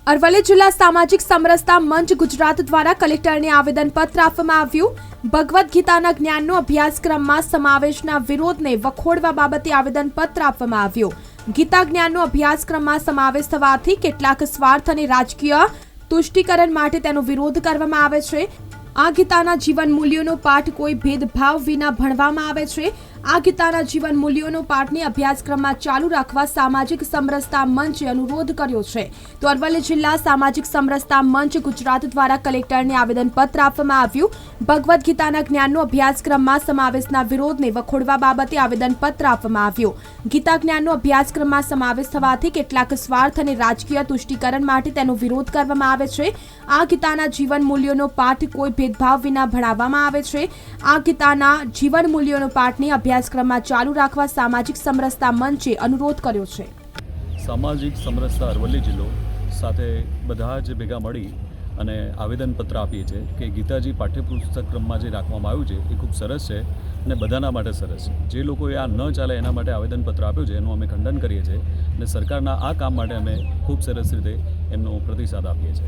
અરવલ્લી જિલ્લા સામાજિક સમરસતા મંચ ગુજરાત દ્વારા કલેક્ટરને આવેદનપત્ર આપવામાં આવ્યું। ભગવદ્ ગીતાના જ્ઞાનનો અભ્યાસક્રમમાં સમાવેશના વિરોધને વખોડવા બાબતે આવેદનપત્ર આપવામાં આવ્યું। ગીતા જ્ઞાનનો અભ્યાસક્રમમાં સમાવેશ થવાથી કેટલાક સ્વાર્થ અને રાજકીય તુષ્ટિકરણ માટે તેનો વિરોધ કરવામાં આવે છે। આ ગીતાના જીવન મૂલ્યોનો પાઠ કોઈ ભેદભાવ વિના ભણવામાં આવે છે। આ ગીતાના જીવન મૂલ્યોનો પાઠને અભ્યાસક્રમમાં ચાલુ રાખવા સામાજિક સમરસતા મંચે અનુરોધ કર્યો છે। તો અરવલ્લી જિલ્લા સામાજિક સમરસતા મંચ ગુજરાત દ્વારા કલેક્ટરને આવેદનપત્ર આપવામાં આવ્યું। ભગવદ્ ગીતાના જ્ઞાનનો અભ્યાસક્રમમાં સમાવેશના વિરોધને વખોડવા બાબતે આવેદનપત્ર આપવામાં આવ્યું। ગીતા જ્ઞાનનો અભ્યાસક્રમમાં સમાવેશ થવાથી કેટલાક સ્વાર્થ અને રાજકીય તુષ્ટિકરણ માટે તેનો વિરોધ કરવામાં આવે છે। આ ગીતાના જીવન મૂલ્યોનો પાઠ કોઈ ભેદભાવ વિના ભણાવવામાં આવે છે। આ ગીતાના જીવન મૂલ્યોનો પાઠને અભ્યાસક્રમમાં ચાલુ રાખવા સામાજિક સમરસતા મંચે અનુરોધ કર્યો છે। સામાજિક સમરસતા અરવલ્લી જિલ્લો સાથે બધા જ ભેગા મળી અને આવેદનપત્ર આપીએ છીએ કે ગીતાજી પાઠ્યપુસ્તક્રમમાં જે રાખવામાં આવ્યું છે એ ખૂબ સરસ છે અને બધાના માટે સરસ છે। જે લોકોએ આ ન ચાલે એના માટે આવેદનપત્ર આપ્યું છે એનું અમે ખંડન કરીએ છીએ અને સરકારના આ કામ માટે અમે ખૂબ સરસ રીતે એમનો પ્રતિસાદ આપીએ છીએ।